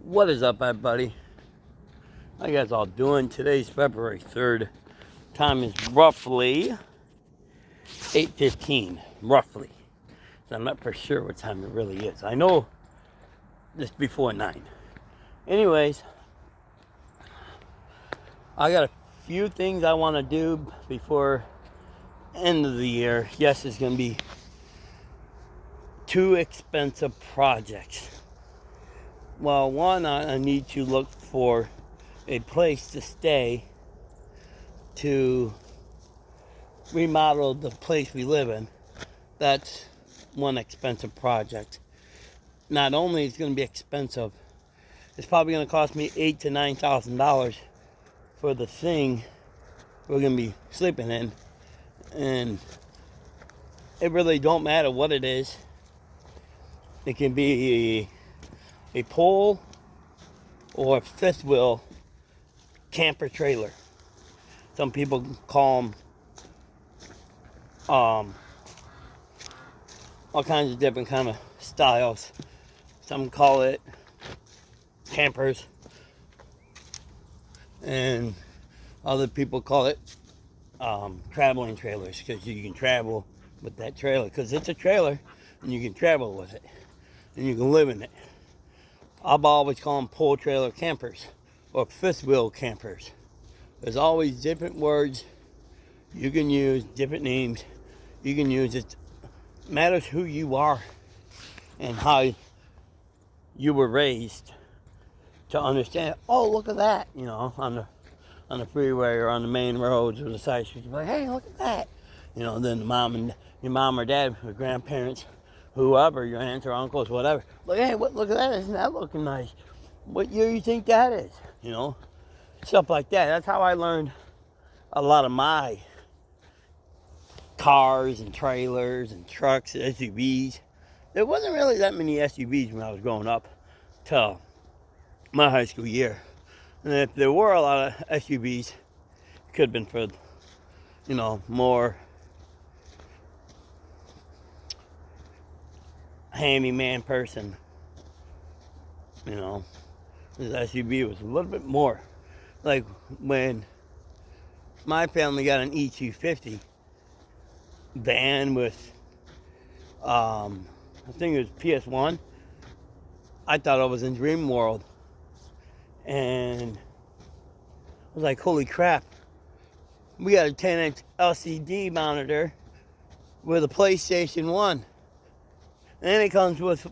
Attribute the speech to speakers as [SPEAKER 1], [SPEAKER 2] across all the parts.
[SPEAKER 1] What is up, everybody? How you guys all doing? Today's February 3rd. Time is roughly 8:15, roughly. So I'm not for sure what time it really is. I know just before 9. Anyways, I got a few things I want to do before end of the year. Yes, it's going to be 2 expensive projects. Well, one, I need to look for a place to stay to remodel the place we live in. That's one expensive project. Not only is it going to be expensive, it's probably going to cost me $8,000 to $9,000 for the thing we're going to be sleeping in. And it really don't matter what it is. It can be a pole or a fifth wheel camper trailer. Some people call them all kinds of different kind of styles. Some call it campers, and other people call it traveling trailers, because you can travel with that trailer, because it's a trailer and you can travel with it and you can live in it. I've always called them pull trailer campers or fifth wheel campers. There's always different words you can use, different names you can use. It matters who you are and how you were raised to understand. Oh, look at that! You know, on the freeway or on the main roads or the side streets. Like, hey, look at that! You know, then your mom or dad, your grandparents, whoever, your aunts or uncles, whatever. Look, hey, look at that! Isn't that looking nice? What year you think that is? You know, stuff like that. That's how I learned a lot of my cars and trailers and trucks, SUVs. There wasn't really that many SUVs when I was growing up till my high school year. And if there were a lot of SUVs, it could have been for, more handyman person. This SUV was a little bit more. Like when my family got an E250 van with, I think it was PS1. I thought I was in Dream World. And I was like, holy crap. We got a 10-inch LCD monitor with a PlayStation 1. And it comes with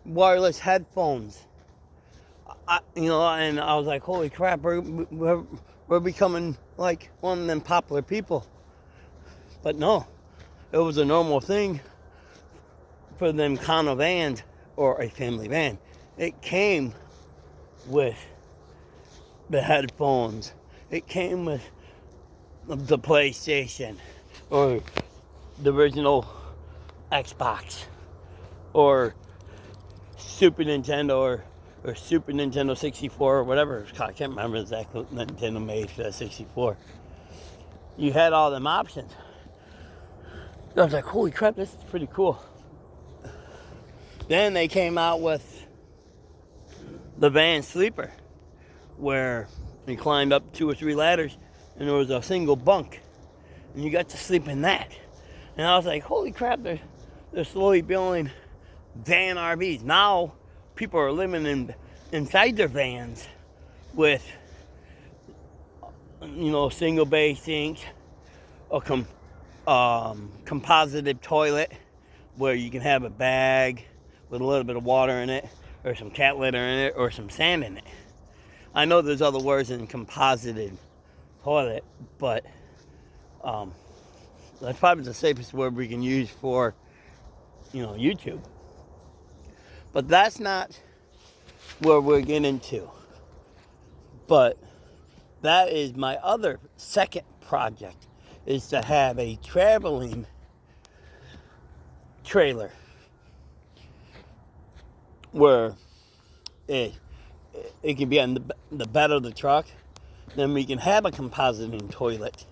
[SPEAKER 1] wireless headphones. And I was like, holy crap, we're becoming like one of them popular people. But no, it was a normal thing for them kind of vans or a family van. It came with the headphones. It came with the PlayStation or the original Xbox or Super Nintendo or Super Nintendo 64 or whatever it's called. I can't remember exactly what Nintendo made for that 64. You had all them options. I was like, holy crap, this is pretty cool. Then they came out with the van sleeper, where you climbed up 2 or 3 ladders and there was a single bunk and you got to sleep in that. And I was like, holy crap, they're slowly building van RVs. Now people are living inside their vans with single bay sinks, a composited toilet where you can have a bag with a little bit of water in it, or some cat litter in it, or some sand in it. I know there's other words than composited toilet, but that's probably the safest word we can use for, YouTube. But that's not where we're getting to. But that is my other second project, is to have a traveling trailer where it can be on the bed of the truck. Then we can have a compositing toilet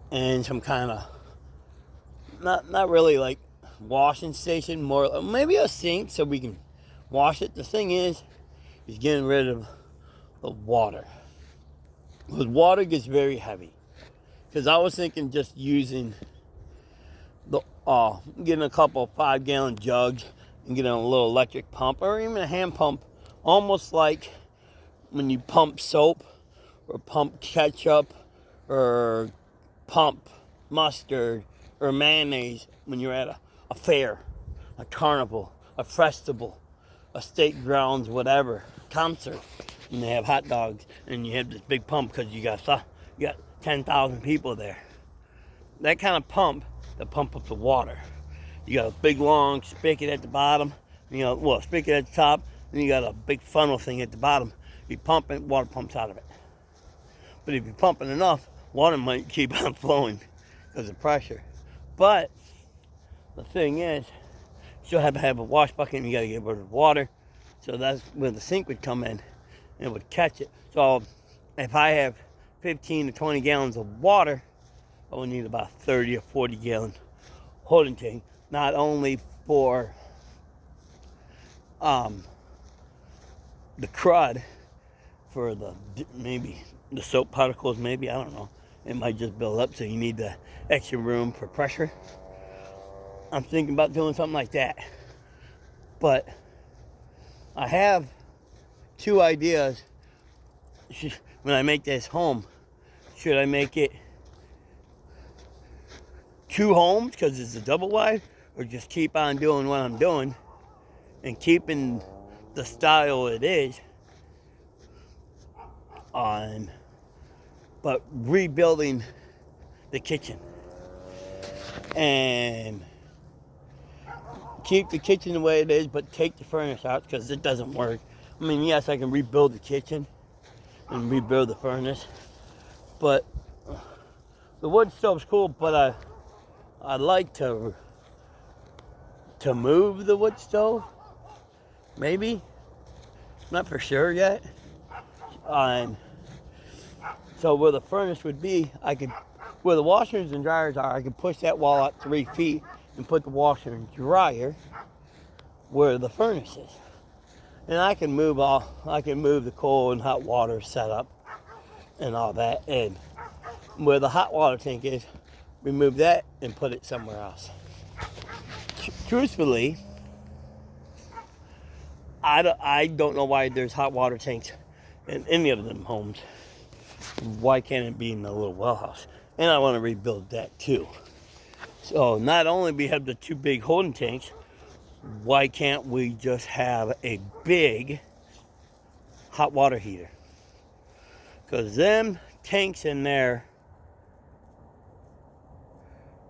[SPEAKER 1] and some kind of not really like washing station, more maybe a sink so we can wash it. The thing is getting rid of the water. Because water gets very heavy. Because I was thinking just using the getting a couple 5-gallon jugs and getting a little electric pump or even a hand pump, almost like when you pump soap or pump ketchup or pump mustard or mayonnaise when you're at a fair, a carnival, a festival, a state grounds, whatever, concert, and they have hot dogs and you have this big pump because you got 10,000 people there. That kind of pump to pump up the water. You got a big long spigot at the bottom, spigot at the top, and you got a big funnel thing at the bottom. You pump it, water pumps out of it. But if you're pumping enough, water might keep on flowing because of pressure. But the thing is, you still have to have a wash bucket and you got to get rid of the water. So that's where the sink would come in and it would catch it. So if I have 15 to 20 gallons of water, I would need about 30 or 40 gallon holding tank. Not only for the crud, for maybe the soap particles, maybe, I don't know. It might just build up, so you need the extra room for pressure. I'm thinking about doing something like that. But I have 2 ideas. When I make this home, should I make it 2 homes because it's a double wide, or just keep on doing what I'm doing and keeping the style it is on, but rebuilding the kitchen and keep the kitchen the way it is, but take the furnace out because it doesn't work. I mean, yes, I can rebuild the kitchen and rebuild the furnace, but the wood stove's cool. But I'd like to move the wood stove, maybe. Not for sure yet. So where the furnace would be, where the washers and dryers are, I could push that wall out 3 feet and put the washer and dryer where the furnace is. And I can move the cold and hot water setup and all that. And where the hot water tank is, remove that and put it somewhere else. Truthfully, I don't know why there's hot water tanks in any of them homes. Why can't it be in the little well house? And I want to rebuild that too. So not only we have the 2 big holding tanks, why can't we just have a big hot water heater? Because them tanks in there,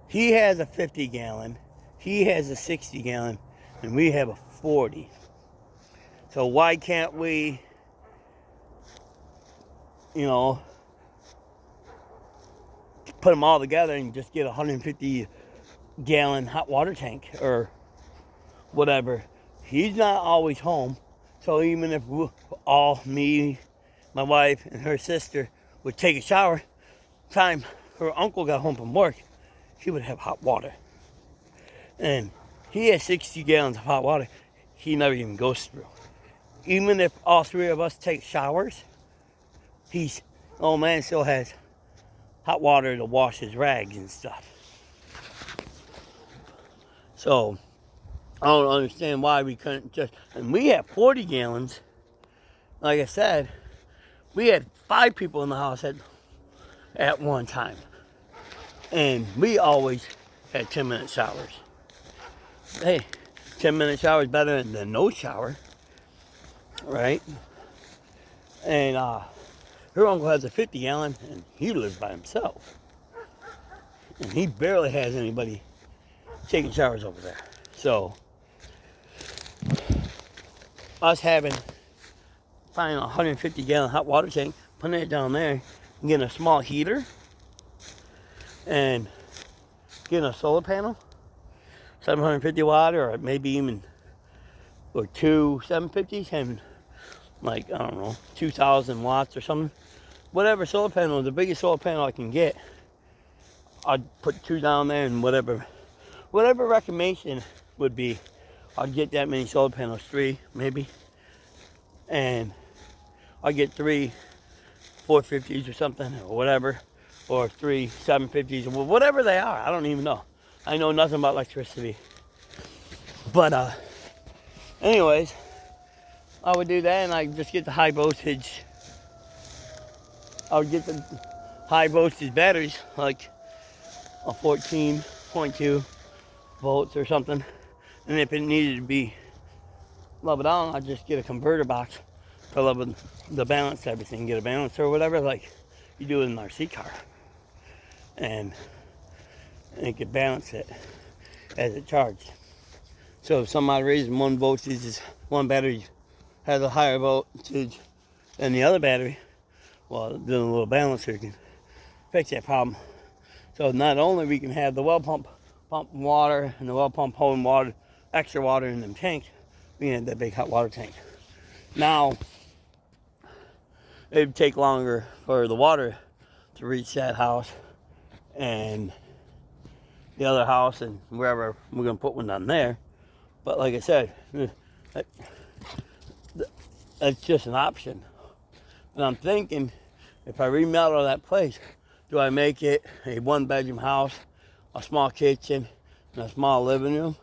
[SPEAKER 1] he has a 50 gallon, he has a 60 gallon, and we have a 40. So why can't we, put them all together and just get a 150 gallon hot water tank or whatever? He's not always home, so even if me, my wife, and her sister would take a shower, time her uncle got home from work, she would have hot water. And he has 60 gallons of hot water he never even goes through. Even if all 3 of us take showers, old man still has hot water to wash his rags and stuff. So I don't understand why we couldn't and we have 40 gallons. Like I said, we had 5 people in the house at one time. And we always had 10-minute showers. Hey, 10-minute shower is better than no shower, right? And her uncle has a 50 gallon and he lives by himself. And he barely has anybody taking showers over there. So us finding a 150 gallon hot water tank, putting it down there, and getting a small heater, and getting a solar panel, 750 watt, or maybe even, or 2 750s, and like, I don't know, 2,000 watts or something. Whatever solar panel, the biggest solar panel I can get, I'd put 2 down there, and whatever recommendation would be I'd get that many solar panels, 3 maybe, and I'd get 3 450s or something, or whatever, or 3 750s, or whatever they are. I don't even know. I know nothing about electricity. But anyways, I would do that, and I just get the high voltage. I would get the high voltage batteries, like a 14.2 volts or something. And if it needed to be leveled down, I'd just get a converter box to level the balance everything. Get a balancer or whatever, like you do in an RC car, and it could balance it as it charged. So if some odd reason one battery has a higher voltage than the other battery, well, then a little balancer can fix that problem. So not only we can have the well pump water, and the well pump holding water, extra water in them tanks, we can have that big hot water tank. Now, it'd take longer for the water to reach that house and the other house and wherever we're going to put one down there. But like I said, that's just an option. And I'm thinking, if I remodel that place, do I make it a 1-bedroom house, a small kitchen, and a small living room,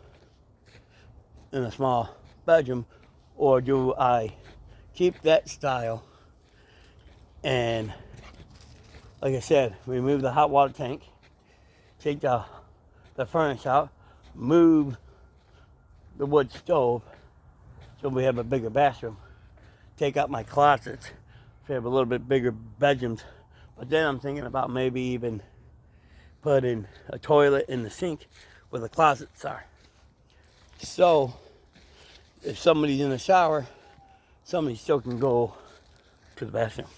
[SPEAKER 1] and a small bedroom, or do I keep that style and, like I said, remove the hot water tank, take the furnace out, move the wood stove so we have a bigger bathroom, take out my closets so we have a little bit bigger bedrooms. But then I'm thinking about maybe even putting a toilet in the sink where the closets are. So if somebody's in the shower, somebody still can go to the bathroom.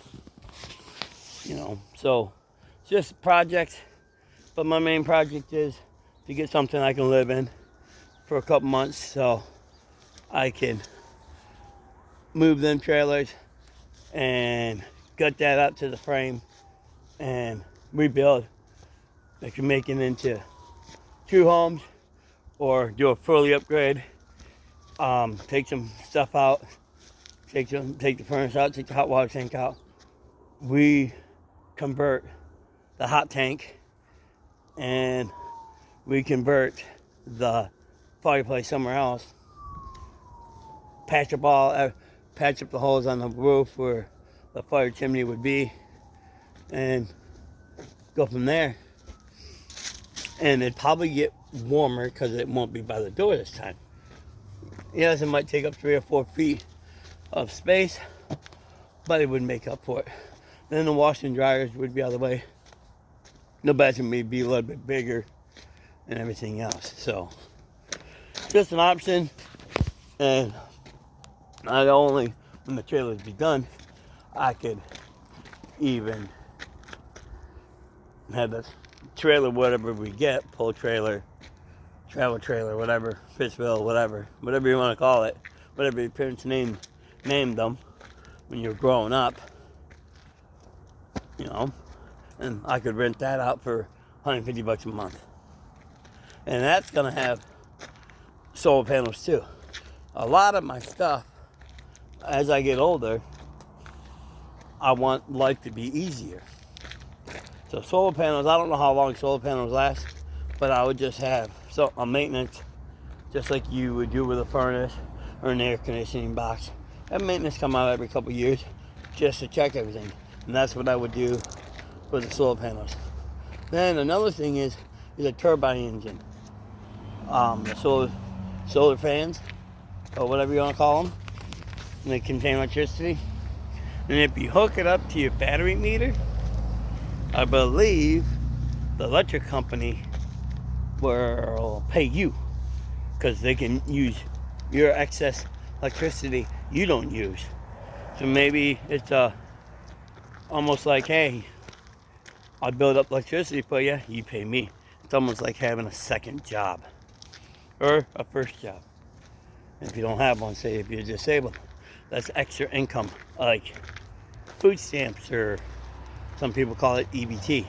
[SPEAKER 1] So it's just a project. But my main project is to get something I can live in for a couple months, so I can move them trailers and gut that up to the frame and rebuild. I can make it into 2 homes or do a fully upgrade. Take some stuff out, take the furnace out, take the hot water tank out. We convert the hot tank, and we convert the fireplace somewhere else. Patch up the holes on the roof where the fire chimney would be, and go from there. And it'd probably get warmer because it won't be by the door this time. Yes, it might take up 3 or 4 feet of space, but it would make up for it. Then the washing and dryers would be out of the way. The bathroom may be a little bit bigger and everything else. So, just an option. And not only when the trailers be done, I could even have this trailer, whatever we get, pull trailer, travel trailer, whatever, Fishville, whatever you want to call it, whatever your parents named them when you were growing up, and I could rent that out for $150 a month. And that's going to have solar panels too. A lot of my stuff, as I get older, I want life to be easier. So solar panels, I don't know how long solar panels last, but I would just have a maintenance, just like you would do with a furnace or an air conditioning box. Have maintenance come out every couple of years just to check everything. And that's what I would do for the solar panels. Then another thing is a turbine engine. The solar fans, or whatever you want to call them, and they contain electricity. And if you hook it up to your battery meter, I believe the electric company will pay you, because they can use your excess electricity you don't use. So maybe it's almost like, hey, I'll build up electricity for you, you pay me. It's almost like having a second job or a first job. If you don't have one, say if you're disabled, that's extra income, like food stamps, or some people call it EBT.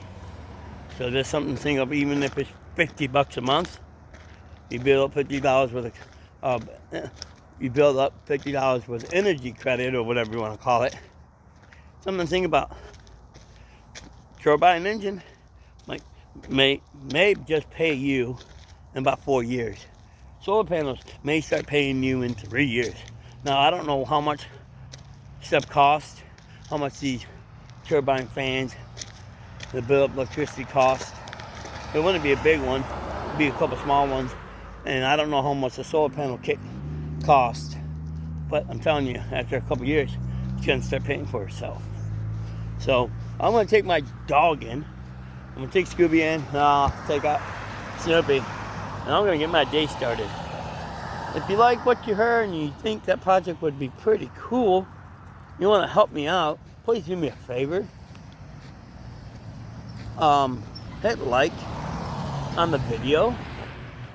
[SPEAKER 1] So there's something to think of. Even if it's $50 a month, you build up $50 worth you build up $50 worth of energy credit, or whatever you want to call it. Something to think about. Turbine engine may just pay you in about 4 years. Solar panels may start paying you in 3 years. Now, I don't know how much stuff costs, how much these turbine fans, the build up electricity cost. It wouldn't be a big one, it'd be a couple small ones. And I don't know how much the solar panel kit costs. But I'm telling you, after a couple years, it's gonna start paying for itself. So I'm gonna take my dog in. I'm gonna take Scooby in, and I'll take out Snoopy, and I'm gonna get my day started. If you like what you heard and you think that project would be pretty cool, you wanna help me out, please do me a favor. Hit like on the video.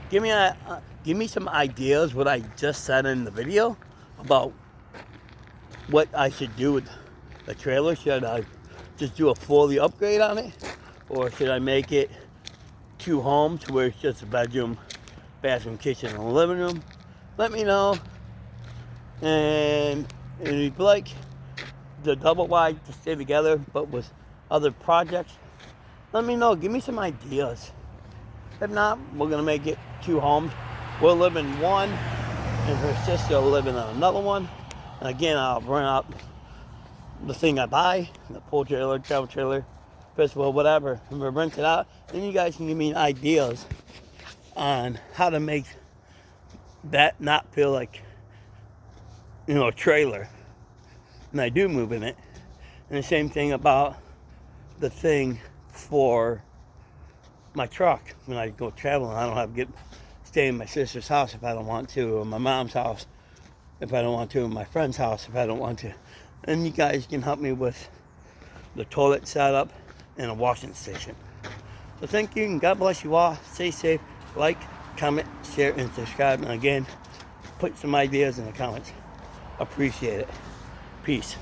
[SPEAKER 1] Give me some ideas what I just said in the video about what I should do with the trailer. Should I just do a fully upgrade on it, or should I make it 2 homes where it's just a bedroom, bathroom, kitchen, and a living room? Let me know. And if you'd like the double wide to stay together but with other projects, let me know. Give me some ideas. If not, we're gonna make it 2 homes. We'll live in one, and her sister will live in another one. And again, I'll bring up the thing I buy, the pool trailer, travel trailer, festival, whatever, and we'll rent it out. Then you guys can give me ideas on how to make that not feel like, a trailer. And I do move in it. And the same thing about the thing for my truck. When I go traveling, I don't have to stay in my sister's house if I don't want to, or my mom's house if I don't want to, or my friend's house if I don't want to. And you guys can help me with the toilet setup and a washing station. So thank you, and God bless you all. Stay safe. Like, comment, share, and subscribe. And again, put some ideas in the comments. Appreciate it. Peace.